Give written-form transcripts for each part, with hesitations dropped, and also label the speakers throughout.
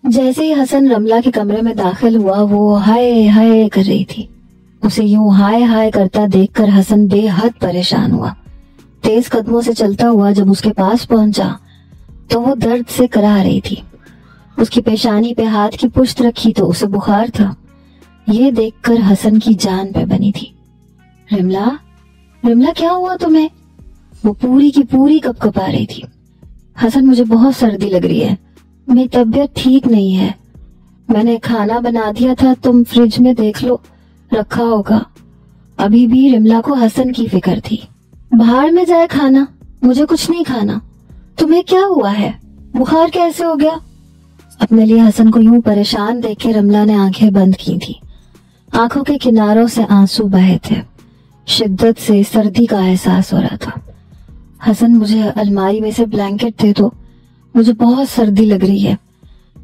Speaker 1: جیسے ہی حسن رملہ کے کمرے میں داخل ہوا وہ ہائے ہائے کر رہی تھی۔ اسے یوں ہائے ہائے کرتا دیکھ کر حسن بے حد پریشان ہوا۔ تیز قدموں سے چلتا ہوا جب اس کے پاس پہنچا تو وہ درد سے کرا رہی تھی۔ اس کی پیشانی پہ ہاتھ کی پشت رکھی تو اسے بخار تھا۔ یہ دیکھ کر حسن کی جان پہ بنی تھی۔ رملہ کیا ہوا تمہیں؟ وہ پوری کی پوری کپ کپا رہی تھی۔ حسن مجھے بہت سردی لگ رہی ہے، میری طبیعت ٹھیک نہیں ہے، میں نے کھانا بنا دیا تھا، تم فریج میں دیکھ لو رکھا ہوگا۔ ابھی بھی رملہ کو حسن کی فکر تھی۔ باہر میں جائے کھانا، مجھے کچھ نہیں کھانا۔ تمہیں کیا ہوا ہے؟ بخار کیسے ہو گیا؟ اپنے لیے حسن کو یوں پریشان دیکھ کے رملہ نے آنکھیں بند کی تھی۔ آنکھوں کے کناروں سے آنسو بہے تھے۔ شدت سے سردی کا احساس ہو رہا تھا۔ حسن مجھے الماری میں سے بلینکٹ دے دو، مجھے بہت سردی لگ رہی ہے،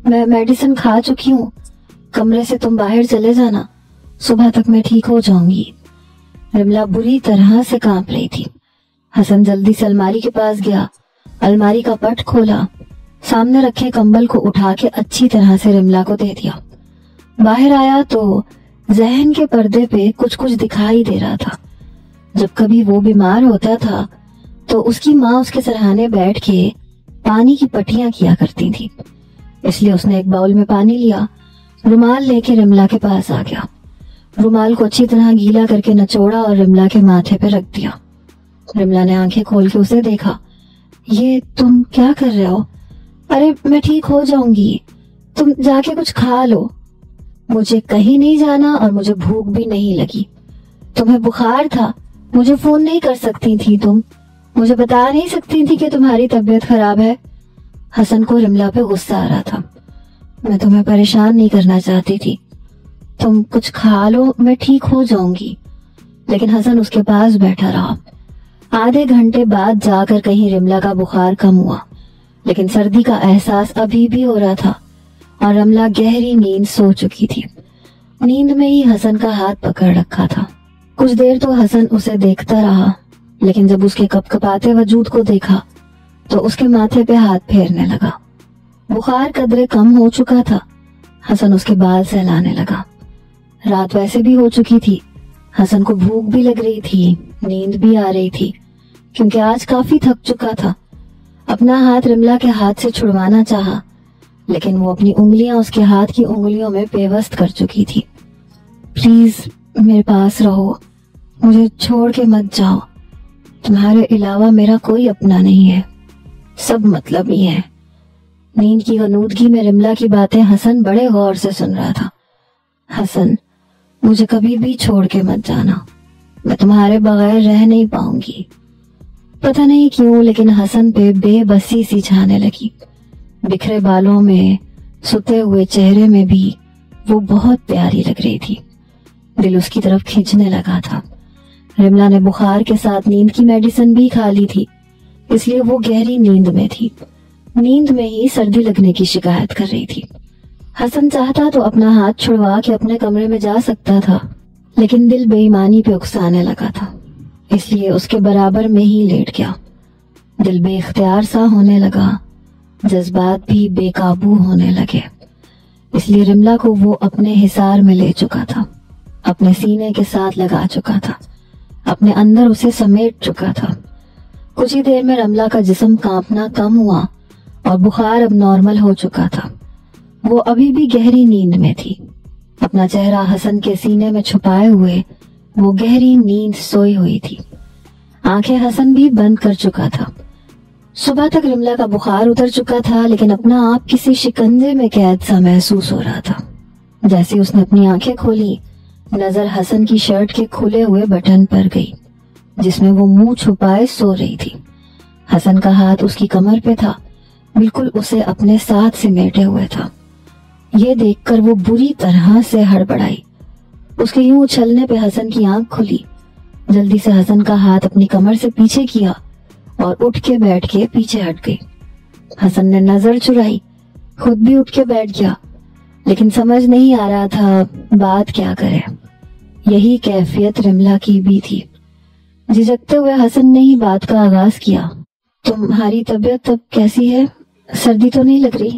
Speaker 1: میں میڈیسن کھا چکی ہوں، کمرے سے تم باہر چلے جانا، صبح تک میں ٹھیک ہو جاؤں گی۔ رملہ بری طرح سے کانپ رہی تھی۔ حسن جلدی سے الماری کے پاس گیا، الماری کا پٹ کھولا، سامنے رکھے کمبل کو اٹھا کے اچھی طرح سے رملہ کو دے دیا۔ باہر آیا تو ذہن کے پردے پہ کچھ دکھائی دے رہا تھا۔ جب کبھی وہ بیمار ہوتا تھا تو اس کی ماں اس کے سرہانے بیٹھ کے پانی کی پٹیاں کیا کرتی تھی، اس لیے اس نے ایک باؤل میں پانی لیا، رومال لے کے رملہ کے پاس آ گیا، رومال کو اچھی طرح گیلا کر کے نچوڑا اور رملہ کے ماتھے پہ رکھ دیا۔ رملہ نے آنکھیں کھول کے اسے دیکھا۔ یہ تم کیا کر رہے ہو؟ ارے میں ٹھیک ہو جاؤں گی، تم جا کے کچھ کھا لو۔ مجھے کہیں نہیں جانا اور مجھے بھوک بھی نہیں لگی۔ تمہیں بخار تھا، مجھے فون نہیں کر سکتی تھی، تم مجھے بتا نہیں سکتی تھی کہ تمہاری طبیعت خراب ہے۔ حسن کو رملہ پہ غصہ آ رہا تھا۔ میں تمہیں پریشان نہیں کرنا چاہتی تھی، تم کچھ کھا لو، میں ٹھیک ہو جاؤں گی۔ لیکن حسن اس کے پاس بیٹھا رہا۔ آدھے گھنٹے بعد جا کر کہیں رملہ کا بخار کم ہوا، لیکن سردی کا احساس ابھی بھی ہو رہا تھا اور رملہ گہری نیند سو چکی تھی۔ نیند میں ہی حسن کا ہاتھ پکڑ رکھا تھا۔ کچھ دیر تو حسن اسے دیکھتا رہا، لیکن جب اس کے کپ کپاتے وجود کو دیکھا تو اس کے ماتھے پہ ہاتھ پھیرنے لگا۔ بخار قدرے کم ہو چکا تھا۔ حسن اس کے بال سہلانے لگا۔ رات ویسے بھی ہو چکی تھی، حسن کو بھوک بھی لگ رہی تھی، نیند بھی آ رہی تھی، کیونکہ آج کافی تھک چکا تھا۔ اپنا ہاتھ رملہ کے ہاتھ سے چھڑوانا چاہا، لیکن وہ اپنی انگلیاں اس کے ہاتھ کی انگلیوں میں پیوست کر چکی تھی۔ پلیز میرے پاس رہو، مجھے چھوڑ کے مت جاؤ، تمہارے علاوہ میرا کوئی اپنا نہیں ہے، سب مطلب ہی ہے۔ نیند کی غنودگی میں رملہ کی باتیں حسن بڑے غور سے سن رہا تھا۔ حسن، مجھے کبھی بھی چھوڑ کے مت جانا، میں تمہارے بغیر رہ نہیں پاؤں گی۔ پتہ نہیں کیوں لیکن حسن پہ بے بسی سی چھانے لگی۔ بکھرے بالوں میں، ستے ہوئے چہرے میں بھی وہ بہت پیاری لگ رہی تھی۔ دل اس کی طرف کھینچنے لگا تھا۔ رملہ نے بخار کے ساتھ نیند کی میڈیسن بھی کھا لی تھی، اس لیے وہ گہری نیند میں تھی۔ نیند میں ہی سردی لگنے کی شکایت کر رہی تھی۔ حسن چاہتا تو اپنا ہاتھ چھڑوا کے اپنے کمرے میں جا سکتا تھا، لیکن دل بے ایمانی پہ اکسانے لگا تھا، اس لیے اس کے برابر میں ہی لیٹ گیا۔ دل بے اختیار سا ہونے لگا، جذبات بھی بے قابو ہونے لگے، اس لیے رملہ کو وہ اپنے حصار میں لے چکا تھا، اپنے سینے کے ساتھ لگا چکا تھا، اپنے اندر اسے سمیٹ چکا تھا۔ کچھ ہی دیر میں رملہ کا جسم کانپنا کم ہوا اور بخار اب نارمل ہو چکا تھا۔ وہ ابھی بھی گہری نیند میں تھی۔ اپنا چہرہ حسن کے سینے میں چھپائے ہوئے وہ گہری نیند سوئی ہوئی تھی۔ آنکھیں حسن بھی بند کر چکا تھا۔ صبح تک رملہ کا بخار اتر چکا تھا، لیکن اپنا آپ کسی شکنجے میں قید سا محسوس ہو رہا تھا۔ جیسے اس نے اپنی آنکھیں کھولی، نظر حسن کی شرٹ کے کھلے ہوئے بٹن پر گئی، جس میں وہ منہ چھپائے سو رہی تھی۔ حسن کا ہاتھ اس کی کمر پہ تھا، بالکل اسے اپنے ساتھ سمیٹے ہوئے تھا۔ یہ دیکھ کر وہ بری طرح سے ہڑبڑائی۔ اس کے یوں اچھلنے پہ حسن کی آنکھ کھلی۔ جلدی سے حسن کا ہاتھ اپنی کمر سے پیچھے کیا اور اٹھ کے بیٹھ کے پیچھے ہٹ گئی۔ حسن نے نظر چرائی، خود بھی اٹھ کے بیٹھ گیا، لیکن سمجھ نہیں آ رہا تھا بات کیا کرے۔ یہی کیفیت رملہ کی بھی تھی۔ جھجکتے ہوئے حسن نے ہی بات کا آغاز کیا۔ تمہاری طبیعت اب کیسی ہے؟ سردی تو نہیں لگ رہی؟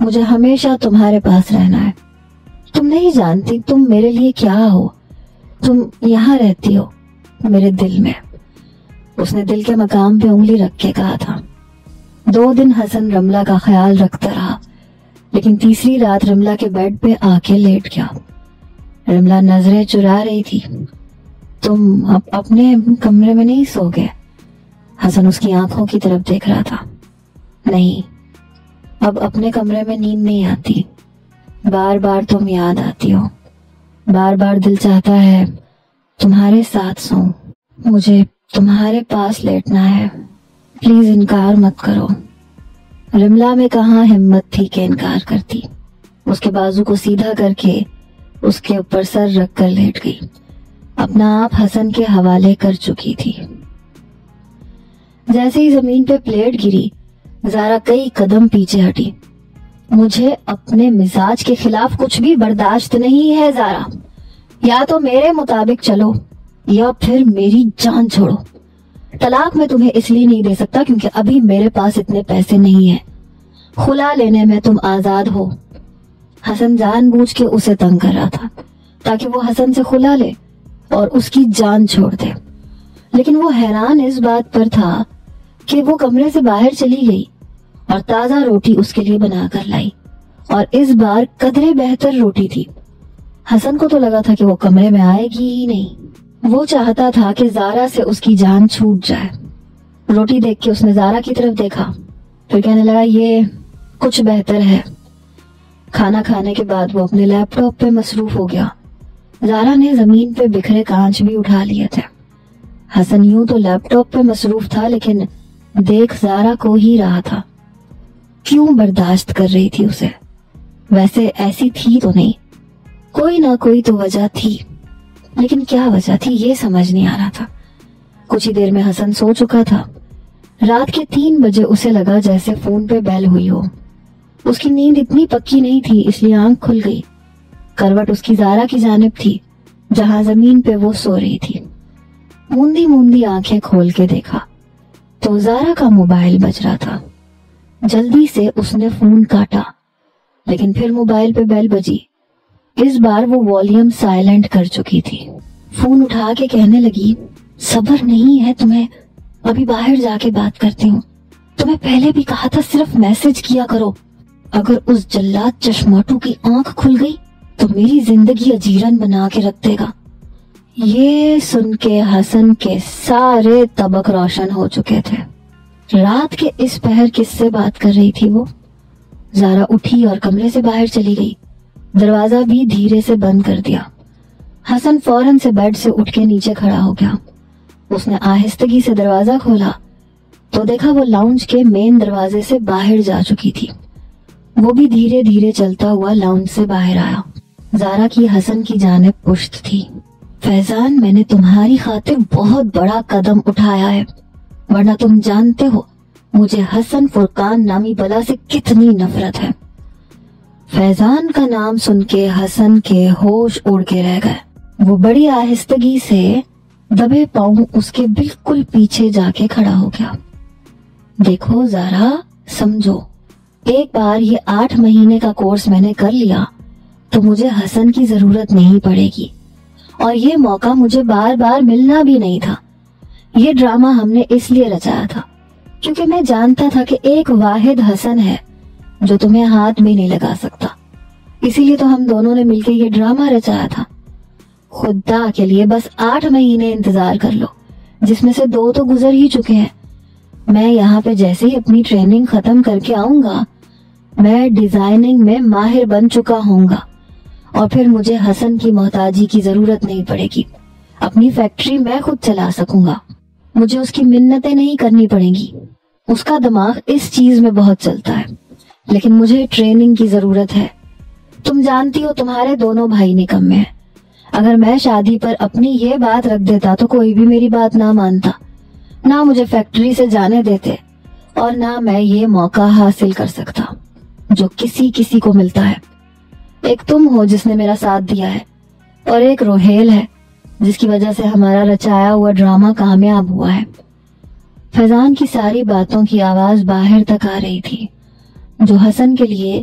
Speaker 1: مجھے ہمیشہ تمہارے پاس رہنا ہے. تم نہیں جانتی تم میرے لیے کیا ہو. تم یہاں رہتی ہو میرے دل میں. اس نے دل کے مقام پہ انگلی رکھ کے کہا تھا. 2 دن حسن رملہ کا خیال رکھتا رہا، لیکن تیسری رات رملہ کے بیڈ پہ آ کے لیٹ گیا. رملہ نظریں چرا رہی تھی. تم اپنے کمرے میں نہیں سو گئے؟ حسن اس کی آنکھوں کی طرف دیکھ رہا تھا. نہیں، اب اپنے کمرے میں نیند نہیں آتی. بار بار تم یاد آتی ہو. بار بار دل چاہتا ہے تمہارے ساتھ سوؤں. مجھے تمہارے پاس لیٹنا ہے. پلیز انکار مت کرو. رملہ میں کہاں ہمت تھی کہ انکار کرتی. اس کے بازو کو سیدھا کر کے اس کے اوپر سر رکھ کر لیٹ گئی. اپنا آپ حسن کے حوالے کر چکی تھی. جیسے ہی زمین پہ پلیٹ گری، زارا کئی قدم پیچھے ہٹی. مجھے اپنے مزاج کے خلاف کچھ بھی برداشت نہیں ہے زارا. یا تو میرے مطابق چلو یا پھر میری جان چھوڑو. طلاق میں تمہیں اس لیے نہیں دے سکتا کیونکہ ابھی میرے پاس اتنے پیسے نہیں ہیں. خلا لینے میں تم آزاد ہو. حسن جان بوجھ کے اسے تنگ کر رہا تھا تاکہ وہ حسن سے خلا لے اور اس کی جان چھوڑ دے. لیکن وہ حیران اس بات پر تھا کہ وہ کمرے سے باہر چلی گئی اور تازہ روٹی اس کے لیے بنا کر لائی، اور اس بار قدرے بہتر روٹی تھی. حسن کو تو لگا تھا کہ وہ کمرے میں آئے گی ہی نہیں. وہ چاہتا تھا کہ زارا سے اس کی جان چھوٹ جائے. روٹی دیکھ کے اس نے زارا کی طرف دیکھا، پھر کہنے لگا یہ کچھ بہتر ہے. کھانا کھانے کے بعد وہ اپنے لیپ ٹاپ پہ مصروف ہو گیا. زارا نے زمین پہ بکھرے کانچ بھی اٹھا لیے تھے. حسن یوں تو لیپ ٹاپ پہ مصروف تھا لیکن دیکھ زارا کو ہی رہا تھا. کیوں برداشت کر رہی تھی اسے؟ ویسے ایسی تھی تو نہیں، کوئی نہ کوئی تو وجہ تھی، لیکن کیا وجہ تھی یہ سمجھ نہیں آ رہا تھا. کچھ ہی دیر میں حسن سو چکا تھا. رات کے 3 بجے اسے لگا جیسے فون پہ بیل ہوئی ہو. اس کی نیند اتنی پکی نہیں تھی اس لیے آنکھ کھل گئی. کروٹ اس کی زارا کی جانب تھی جہاں زمین پہ وہ سو رہی تھی. موندی موندی آنکھیں کھول کے دیکھا تو زارا کا موبائل بج رہا تھا. جلدی سے اس نے فون کاٹا لیکن پھر موبائل پہ بیل بجی. اس بار وہ والیوم سائلنٹ کر چکی تھی. فون اٹھا کے کہنے لگی صبر نہیں ہے تمہیں؟ ابھی باہر جا کے بات کرتی ہوں. تمہیں پہلے بھی کہا تھا صرف میسج کیا کرو. اگر اس جلاد چشماٹو کی آنکھ کھل گئی تو میری زندگی اجیرن بنا کے رکھ دے گا. یہ سن کے حسن کے سارے طبق روشن ہو چکے تھے. رات کے اس پہر کس سے بات کر رہی تھی وہ؟ زارا اٹھی اور کمرے سے باہر چلی گئی. دروازہ بھی دھیرے سے بند کر دیا. حسن فوراً سے بیڈ سے اٹھ کے نیچے کھڑا ہو گیا. اس نے آہستگی سے دروازہ کھولا تو دیکھا وہ لاؤنج کے مین دروازے سے باہر جا چکی تھی. وہ بھی دھیرے دھیرے چلتا ہوا لاؤنج سے باہر آیا. زارا کی حسن کی جانب پشت تھی. فیضان، میں نے تمہاری خاطر بہت بڑا قدم اٹھایا ہے، ورنہ تم جانتے ہو مجھے حسن فرقان نامی بلا سے کتنی نفرت ہے. فیضان کا نام سن کے حسن کے ہوش اڑ کے رہ گئے. وہ بڑی آہستگی سے دبے پاؤں اس کے بالکل پیچھے جا کے کھڑا ہو گیا. دیکھو زارا، سمجھو، ایک بار یہ 8 مہینے کا کورس میں نے کر لیا تو مجھے حسن کی ضرورت نہیں پڑے گی، اور یہ موقع مجھے بار بار ملنا بھی نہیں تھا. یہ ڈرامہ ہم نے اس لیے رچایا تھا کیونکہ میں جانتا تھا کہ ایک واحد حسن ہے جو تمہیں ہاتھ بھی نہیں لگا سکتا. اسی لیے تو ہم دونوں نے مل کے یہ ڈرامہ رچایا تھا. خدا کے لیے بس 8 مہینے انتظار کر لو، جس میں سے 2 تو گزر ہی چکے ہیں. میں یہاں پہ جیسے ہی اپنی ٹریننگ ختم کر کے آؤں گا میں ڈیزائننگ میں ماہر بن چکا ہوں گا، اور پھر مجھے حسن کی محتاجی کی ضرورت نہیں پڑے گی. اپنی فیکٹری میں خود چلا سکوں گا. مجھے اس کی منتیں نہیں کرنی پڑیں گی. اس کا دماغ اس چیز میں بہت چلتا ہے، لیکن مجھے ٹریننگ کی ضرورت ہے. تم جانتی ہو تمہارے دونوں بھائی نکمے ہیں. اگر میں شادی پر اپنی یہ بات رکھ دیتا تو کوئی بھی میری بات نہ مانتا، نہ مجھے فیکٹری سے جانے دیتے، اور نہ میں یہ موقع حاصل کر سکتا جو کسی کو ملتا ہے. ایک تم ہو جس نے میرا ساتھ دیا ہے، اور ایک روہیل ہے جس کی وجہ سے ہمارا رچایا ہوا ڈرامہ کامیاب ہوا ہے. فیضان کی ساری باتوں کی آواز باہر تک آ رہی تھی جو حسن کے لیے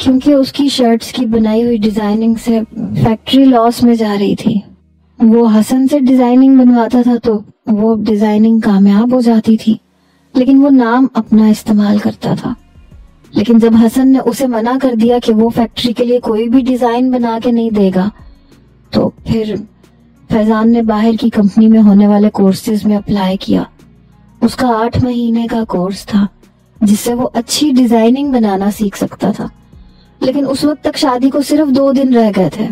Speaker 1: کیونکہ اس کی شرٹس کی بنائی ہوئی ڈیزائننگ سے فیکٹری لاس میں جا رہی تھی. وہ حسن سے ڈیزائننگ بنواتا تھا تو وہ ڈیزائننگ کامیاب ہو جاتی تھی، لیکن وہ نام اپنا استعمال کرتا تھا. لیکن جب حسن نے اسے منع کر دیا کہ وہ فیکٹری کے لیے کوئی بھی ڈیزائن بنا کے نہیں دے گا، تو پھر فیضان نے باہر کی کمپنی میں ہونے والے کورسز میں اپلائی کیا. اس کا 8 مہینے کا کورس تھا جس سے وہ اچھی ڈیزائننگ بنانا سیکھ سکتا تھا. لیکن اس وقت تک شادی کو صرف 2 دن رہ گئے تھے.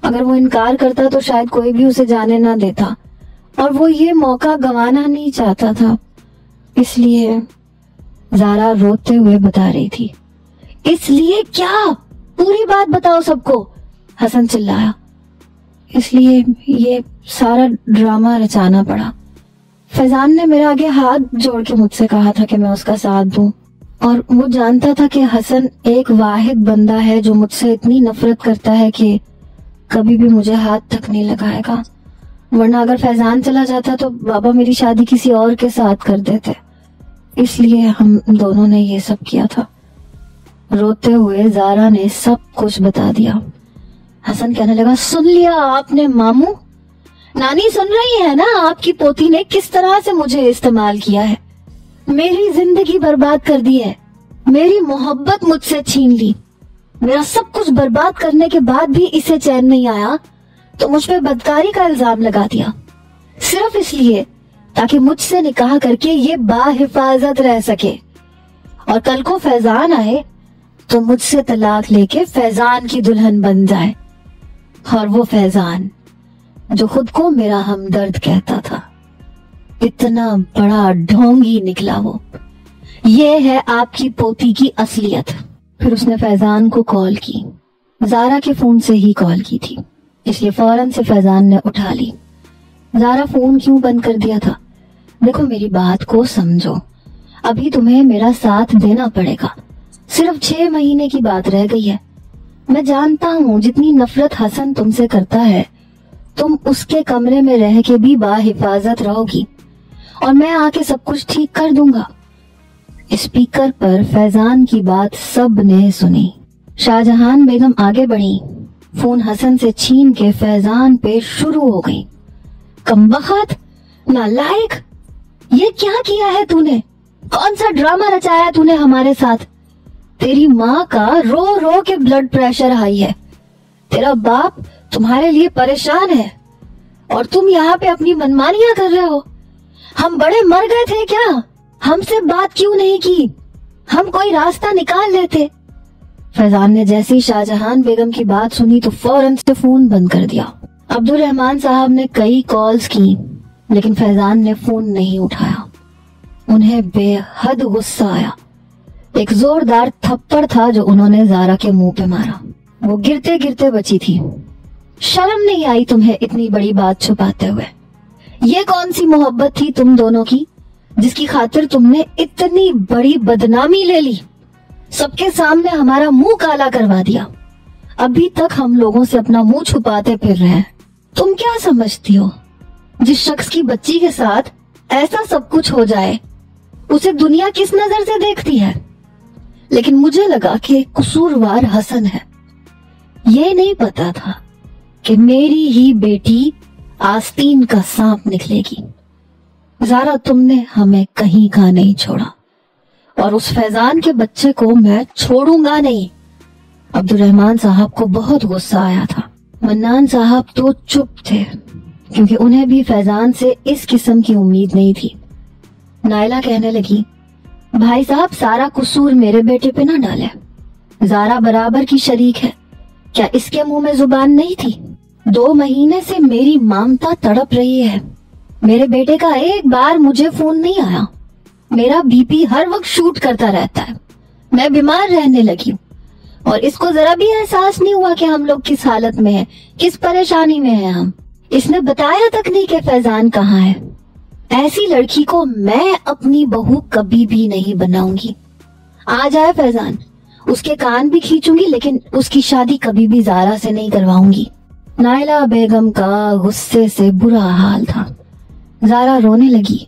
Speaker 1: اگر وہ انکار کرتا تو شاید کوئی بھی اسے جانے نہ دیتا، اور وہ یہ موقع گنوانا نہیں چاہتا تھا. اس لیے زارا روتے ہوئے بتا رہی تھی. اس لیے کیا؟ پوری بات بتاؤ سب کو، حسن چلایا. اس لیے یہ سارا ڈرامہ رچانا پڑا. فیضان نے میرے آگے ہاتھ جوڑ کے مجھ سے کہا تھا کہ میں اس کا ساتھ دوں، اور وہ جانتا تھا کہ حسن ایک واحد بندہ ہے جو مجھ سے اتنی نفرت کرتا ہے کہ کبھی بھی مجھے ہاتھ تک نہیں لگائے گا. ورنہ اگر فیضان چلا جاتا تو بابا میری شادی کسی اور کے ساتھ کر دیتے. اس لیے ہم دونوں نے یہ سب کیا تھا. روتے ہوئے زارا نے سب کچھ بتا دیا. حسن کہنے لگا، سن لیا آپ نے ماموں؟ نانی سن رہی ہے نا آپ کی پوتی نے کس طرح سے مجھے استعمال کیا ہے، میری زندگی برباد کر دی ہے، میری محبت مجھ سے چھین لی، میرا سب کچھ برباد کرنے کے بعد بھی اسے چین نہیں آیا تو مجھ پہ بدکاری کا الزام لگا دیا، صرف اس لیے تاکہ مجھ سے نکاح کر کے یہ باحفاظت رہ سکے، اور کل کو فیضان آئے تو مجھ سے طلاق لے کے فیضان کی دلہن بن جائے. اور وہ فیضان جو خود کو میرا ہمدرد کہتا تھا، اتنا بڑا ڈھونگی نکلا وہ. یہ ہے آپ کی پوتی کی اصلیت. پھر اس نے فیضان کو کال کی. زارا کے فون سے ہی کال کی تھی، اس لیے فوراً سے فیضان نے اٹھا لی. زارا فون کیوں بند کر دیا تھا؟ دیکھو میری بات کو سمجھو، ابھی تمہیں میرا ساتھ دینا پڑے گا. صرف 6 مہینے کی بات رہ گئی ہے. میں جانتا ہوں جتنی نفرت حسن تم سے کرتا ہے تم اس کے کمرے میں رہ کے بھی باحفاظت رہو گی، اور میں آ کے سب کچھ ٹھیک کر دوں گا. اسپیکر پر فیضان کی بات سب نے سنی. شاہجہان بیگم آگے بڑھی، فون حسن سے چھین کے فیضان پہ شروع ہو گئی. کمبخت، نالائق، یہ کیا کیا ہے تو نے؟ کون سا ڈرامہ رچایا تو نے ہمارے ساتھ؟ تیری ماں کا رو رو کے بلڈ پریشر ہائی ہے، تیرا باپ تمہارے لیے پریشان ہے، اور تم یہاں پہ اپنی منمانیاں کر رہے ہو. ہم بڑے مر گئے تھے کیا؟ ہم سے بات کیوں نہیں کی؟ ہم کوئی راستہ نکال لیتے. فیضان نے جیسی شاہجہان بیگم کی بات سنی تو فوراً سے فون بند کر دیا. عبدالرحمان صاحب نے کئی کالز کی لیکن فیضان نے فون نہیں اٹھایا. انہیں بے حد غصہ آیا. ایک زوردار تھپڑ تھا جو انہوں نے زارا کے منہ پہ مارا. وہ گرتے گرتے بچی تھی. شرم نہیں آئی تمہیں اتنی بڑی بات چھپاتے ہوئے؟ یہ کون سی محبت تھی تم دونوں کی جس کی خاطر تم نے اتنی بڑی بدنامی لے لی، سب کے سامنے ہمارا منہ کالا کروا دیا. ابھی تک ہم لوگوں سے اپنا منہ چھپاتے پھر رہے ہیں. تم کیا سمجھتی ہو جس شخص کی بچی کے ساتھ ایسا سب کچھ ہو جائے اسے دنیا کس نظر سے دیکھتی ہے؟ لیکن مجھے لگا کہ قصوروار حسن ہے. یہ نہیں پتا تھا کہ میری ہی بیٹی آستین کا سانپ نکلے گی. زارا تم نے ہمیں کہیں کا نہیں چھوڑا، اور اس فیضان کے بچے کو میں چھوڑوں گا نہیں. عبدالرحمان صاحب کو بہت غصہ آیا تھا. منان صاحب تو چپ تھے کیونکہ انہیں بھی فیضان سے اس قسم کی امید نہیں تھی. نائلہ کہنے لگی، بھائی صاحب سارا قصور میرے بیٹے پہ نہ ڈالے. زارا برابر کی شریک ہے، کیا اس کے منہ میں زبان نہیں تھی؟ 2 مہینے سے میری مامتا تڑپ رہی ہے. میرے بیٹے کا ایک بار مجھے فون نہیں آیا. میرا بی پی ہر وقت شوٹ کرتا رہتا ہے. میں بیمار رہنے لگی ہوں، اور اس کو ذرا بھی احساس نہیں ہوا کہ ہم لوگ کس حالت میں ہیں، کس پریشانی میں ہیں ہم. اس نے بتایا تک نہیں کہ فیضان کہاں ہے. ایسی لڑکی کو میں اپنی بہو کبھی بھی نہیں بناؤں گی. آ جائے فیضان، اس کے کان بھی کھینچوں گی، لیکن اس کی شادی کبھی بھی زارا سے نہیں کرواؤں گی. نائلہ بیگم کا غصے سے برا حال تھا. زارا رونے لگی.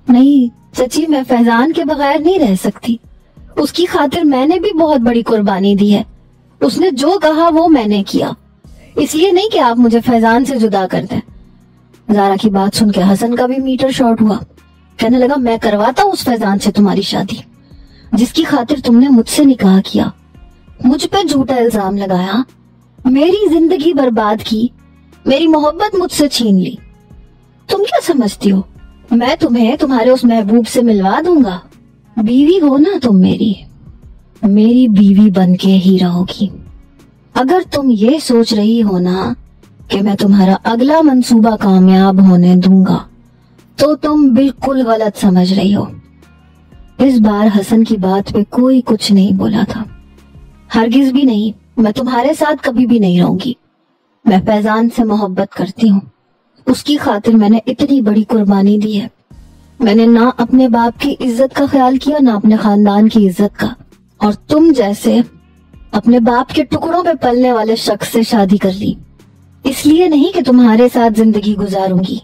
Speaker 1: نہیں چچی، میں فیضان کے بغیر نہیں رہ سکتی. اس کی خاطر میں نے بھی بہت بڑی قربانی دی ہے. اس نے جو کہا وہ میں نے کیا, اس لیے نہیں کہ آپ مجھے فیضان سے جدا کر دیں. زارا کی بات سن کے حسن کا بھی میٹر شارٹ ہوا. کہنے لگا میں کرواتا ہوں اس فیضان سے تمہاری شادی جس کی خاطر تم نے مجھ سے نکاح کیا, مجھ پہ جھوٹا الزام لگایا, میری زندگی برباد کی, میری محبت مجھ سے چھین لی. تم کیا سمجھتی ہو میں تمہیں تمہارے اس محبوب سے ملوا دوں گا؟ بیوی ہو نا تم میری بیوی بن کے ہی رہو گی. اگر تم یہ سوچ رہی ہو نا کہ میں تمہارا اگلا منصوبہ کامیاب ہونے دوں گا تو تم بالکل غلط سمجھ رہی ہو. اس بار حسن کی بات پہ کوئی کچھ نہیں بولا تھا. ہرگز بھی نہیں, میں تمہارے ساتھ کبھی بھی نہیں رہوں گی. میں فیضان سے محبت کرتی ہوں, اس کی خاطر میں نے اتنی بڑی قربانی دی ہے. میں نے نہ اپنے باپ کی عزت کا خیال کیا نہ اپنے خاندان کی عزت کا, اور تم جیسے اپنے باپ کے ٹکڑوں پہ پلنے والے شخص سے شادی کر لی. اس لیے نہیں کہ تمہارے ساتھ زندگی گزاروں گی.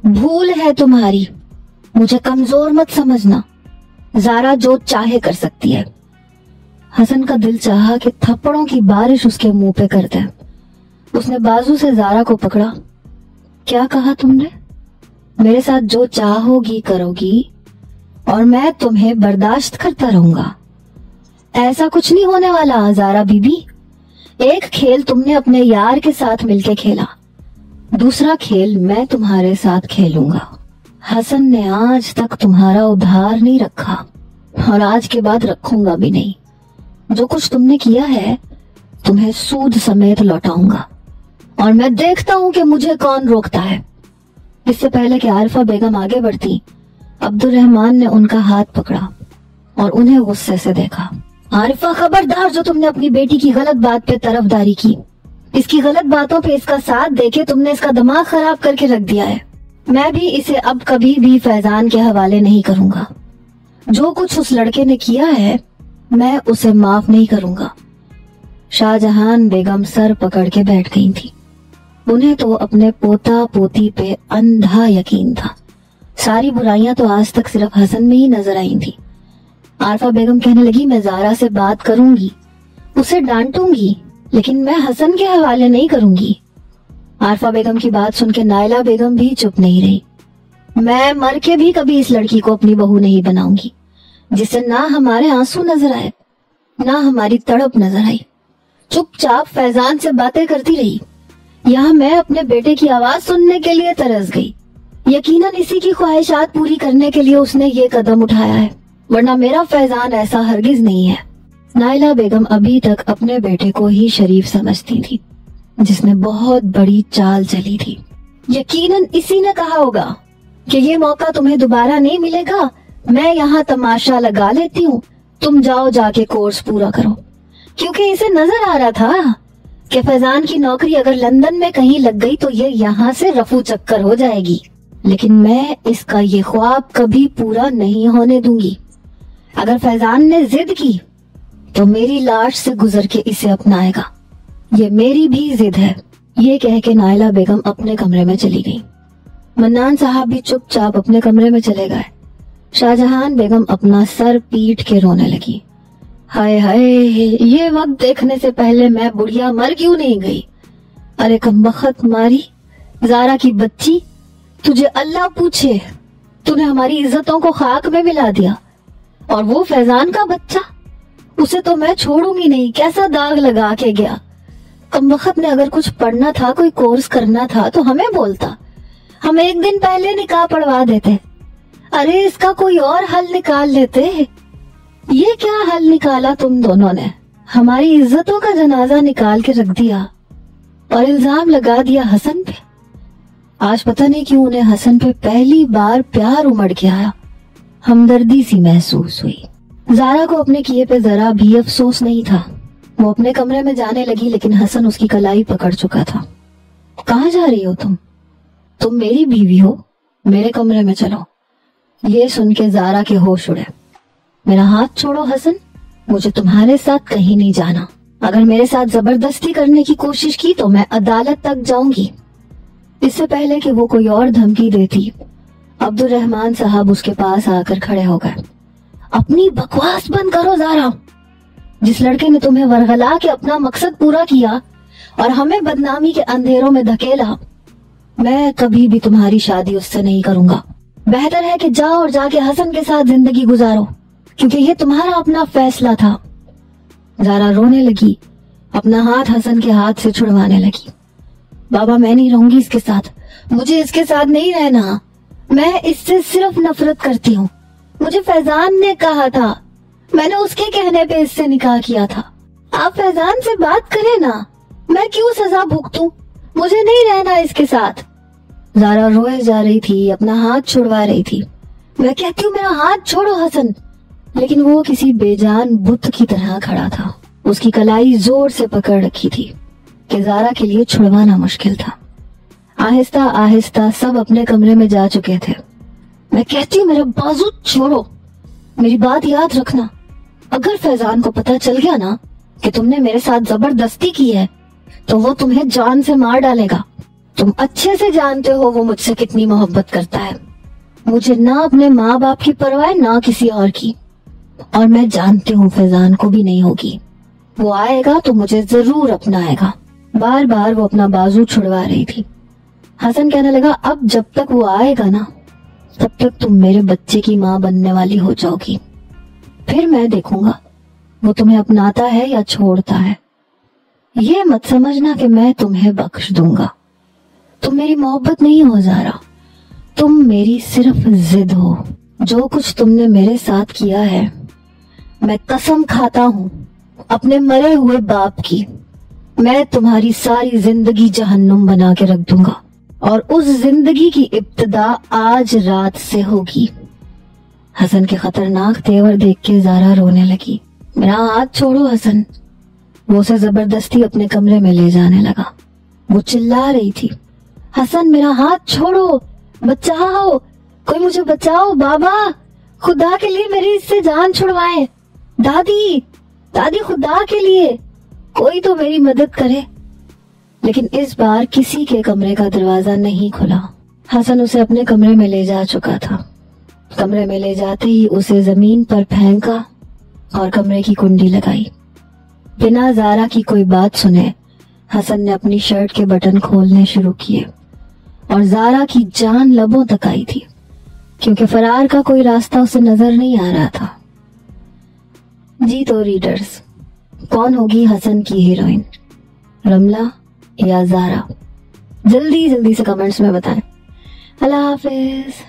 Speaker 1: بھول ہے تمہاری, مجھے کمزور مت سمجھنا. زارا جو چاہے کر سکتی ہے. حسن کا دل چاہا کہ تھپڑوں کی بارش اس کے منہ پہ کر دے. اس نے بازو سے زارا کو پکڑا. کیا کہا تم نے؟ میرے ساتھ جو چاہو گی کرو گی اور میں تمہیں برداشت کرتا رہوں گا. ایسا کچھ نہیں ہونے والا زارا بی بی. ایک کھیل تم نے اپنے یار کے ساتھ مل کے کھیلا, دوسرا کھیل میں تمہارے ساتھ کھیلوں گا. حسن نے آج تک تمہارا ادھار نہیں رکھا اور آج کے بعد رکھوں گا بھی نہیں. جو کچھ تم نے کیا ہے تمہیں سود سمیت لوٹاؤں گا, اور میں دیکھتا ہوں کہ مجھے کون روکتا ہے. اس سے پہلے کہ عارفہ بیگم آگے بڑھتی, عبد الرحمن نے ان کا ہاتھ پکڑا اور انہیں غصے سے دیکھا. عارفہ خبردار, جو تم نے اپنی بیٹی کی غلط بات پہ طرفداری کی, اس کی غلط باتوں پہ اس کا ساتھ دے کے تم نے اس کا دماغ خراب کر کے رکھ دیا ہے. میں بھی اسے اب کبھی بھی فیضان کے حوالے نہیں کروں گا. جو کچھ اس لڑکے نے کیا ہے میں اسے معاف نہیں کروں گا. شاہ جہان بیگم سر پکڑ کے بیٹھ گئی تھی. انہیں تو اپنے پوتا پوتی پہ اندھا یقین تھا. ساری برائیاں تو آج تک صرف حسن میں ہی نظر آئی تھی. عارفہ بیگم کہنے لگی میں زارا سے بات کروں گی, اسے ڈانٹوں گی, لیکن میں حسن کے حوالے نہیں کروں گی. عارفہ بیگم کی بات سن کے نائلہ بیگم بھی چپ نہیں رہی. میں مر کے بھی کبھی اس لڑکی کو اپنی بہو نہیں بناؤں گی جس سے نہ ہمارے آنسو نظر آئے نہ ہماری تڑپ نظر آئی. چپ چاپ فیضان سے باتیں کرتی رہی. یہاں میں اپنے بیٹے کی آواز سننے کے لیے ترس گئی. یقیناً اسی کی خواہشات پوری کرنے کے لیے اس نے یہ قدم اٹھایا ہے, ورنہ میرا فیضان ایسا ہرگز نہیں ہے. نائلہ بیگم ابھی تک اپنے بیٹے کو ہی شریف سمجھتی تھی جس نے بہت بڑی چال چلی تھی. یقیناً اسی نے کہا ہوگا کہ یہ موقع تمہیں دوبارہ نہیں ملے گا, میں یہاں تماشا لگا لیتی ہوں, تم جاؤ جا کے کورس پورا کرو. کیونکہ اسے نظر آ رہا تھا کہ فیضان کی نوکری اگر لندن میں کہیں لگ گئی تو یہ یہاں سے رفو چکر ہو جائے گی, لیکن میں اس کا یہ خواب کبھی پورا نہیں ہونے دوں گی. اگر فیضان نے ضد کی تو میری لاش سے گزر کے اسے اپنائے گا, یہ میری بھی ضد ہے. یہ کہہ کے نائلہ بیگم اپنے کمرے میں چلی گئی. منان صاحب بھی چپ چاپ اپنے کمرے میں چلے گئے. شاہ جہان بیگم اپنا سر پیٹ کے رونے لگی. ہائے ہائے, یہ وقت دیکھنے سے پہلے میں بڑھیا مر کیوں نہیں گئی. ارے کمبخت ماری, زارا کی بچی, تجھے اللہ پوچھے, تو نے ہماری عزتوں کو خاک میں ملا دیا. اور وہ فیضان کا بچہ, اسے تو میں چھوڑوں گی نہیں, کیسا داغ لگا کے گیا. کمبخت نے اگر کچھ پڑھنا تھا, کوئی کورس کرنا تھا تو ہمیں بولتا, ہم ایک دن پہلے نکاح پڑھوا دیتے. ارے اس کا کوئی اور حل نکال لیتے. یہ کیا حل نکالا تم دونوں نے؟ ہماری عزتوں کا جنازہ نکال کے رکھ دیا اور الزام لگا دیا حسن پہ. آج پتہ نہیں کیوں انہیں حسن پہ پہلی بار پیار امڑ کے آیا, ہمدردی سی محسوس ہوئی. زارا کو اپنے کیے پہ ذرا بھی افسوس نہیں تھا. وہ اپنے کمرے میں جانے لگی لیکن حسن اس کی کلائی پکڑ چکا تھا. کہاں جا رہی ہو تم میری بیوی ہو, میرے کمرے میں چلو. یہ سن کے زارا کے ہوش اڑے. میرا ہاتھ چھوڑو حسن, مجھے تمہارے ساتھ کہیں نہیں جانا. اگر میرے ساتھ زبردستی کرنے کی کوشش کی تو میں عدالت تک جاؤں گی. اس سے پہلے کہ وہ کوئی اور دھمکی دیتی, عبد الرحمن صاحب اس کے پاس آ کر کھڑے ہو گئے. اپنی بکواس بند کرو زارا. جس لڑکے نے تمہیں ورغلا کے اپنا مقصد پورا کیا اور ہمیں بدنامی کے اندھیروں میں دھکیلا، میں کبھی بھی تمہاری شادی اس سے نہیں کروں گا. بہتر ہے کہ جاؤ اور جا کے حسن کے ساتھ زندگی گزارو، کیونکہ یہ تمہارا اپنا فیصلہ تھا. زارا رونے لگی، اپنا ہاتھ حسن کے ہاتھ سے چھڑوانے لگی. بابا میں نہیں رہوں گی اس کے ساتھ، مجھے اس کے ساتھ نہیں رہنا، میں اس سے صرف نفرت کرتی ہوں. مجھے فیضان نے کہا تھا، میں نے اس کے کہنے پہ اس سے نکاح کیا تھا. آپ فیضان سے بات کریں نا، میں کیوں سزا بھگتوں، مجھے نہیں رہنا اس کے ساتھ. زارا روئے جا رہی تھی، اپنا ہاتھ چھڑوا رہی تھی. میں کہتی ہوں میرا ہاتھ چھوڑو حسن، لیکن وہ کسی بے جان بت کی طرح کھڑا تھا. اس کی کلائی زور سے پکڑ رکھی تھی کہ زارا کے لیے چھڑوانا مشکل تھا. آہستہ آہستہ سب اپنے کمرے میں جا چکے تھے. میں کہتی ہوں میرا بازو چھوڑو، میری بات یاد رکھنا، اگر فیضان کو پتہ چل گیا نا کہ تم نے میرے ساتھ زبردستی کی ہے تو وہ تمہیں جان سے مار ڈالے گا. تم اچھے سے جانتے ہو وہ مجھ سے کتنی محبت کرتا ہے. مجھے نہ اپنے ماں باپ کی پرواہ نہ کسی اور کی، اور میں جانتی ہوں فیضان کو بھی نہیں ہوگی. وہ آئے گا تو مجھے ضرور اپنائے گا. بار بار وہ اپنا بازو چھڑوا رہی تھی. حسن کہنے لگا اب جب تک وہ آئے گا نا تب تک تم میرے بچے کی ماں بننے والی ہو جاؤ گی، پھر میں دیکھوں گا وہ تمہیں اپناتا ہے یا چھوڑتا ہے. یہ مت سمجھنا کہ میں تمہیں بخش دوں گا. تم میری محبت نہیں ہو زارا، تم میری صرف ضد ہو. جو کچھ تم نے میرے ساتھ کیا ہے، میں قسم کھاتا ہوں اپنے مرے ہوئے باپ کی، میں تمہاری ساری زندگی جہنم بنا کے رکھ دوں گا، اور اس زندگی کی ابتدا آج رات سے ہوگی. حسن کے خطرناک تیور دیکھ کے زارا رونے لگی. میرا ہاتھ چھوڑو حسن. وہ اسے زبردستی اپنے کمرے میں لے جانے لگا. وہ چلا رہی تھی، حسن میرا ہاتھ چھوڑو، بچاؤ، کوئی مجھے بچاؤ، بابا خدا کے لیے میری اس سے جان چھڑوائے، دادی دادی خدا کے لیے کوئی تو میری مدد کرے. لیکن اس بار کسی کے کمرے کا دروازہ نہیں کھلا. حسن اسے اپنے کمرے میں لے جا چکا تھا. کمرے میں لے جاتے ہی اسے زمین پر پھینکا اور کمرے کی کنڈی لگائی. بنا زارا کی کوئی بات سنے حسن نے اپنی شرٹ کے بٹن کھولنے شروع کیے، اور زارا کی جان لبوں تک آئی تھی کیونکہ فرار کا کوئی راستہ اسے نظر نہیں آ رہا تھا. جی تو ریڈرز، کون ہوگی حسن کی ہیروئن، رملہ یا زارا؟ جلدی سے کمنٹس میں بتائیں. اللہ حافظ.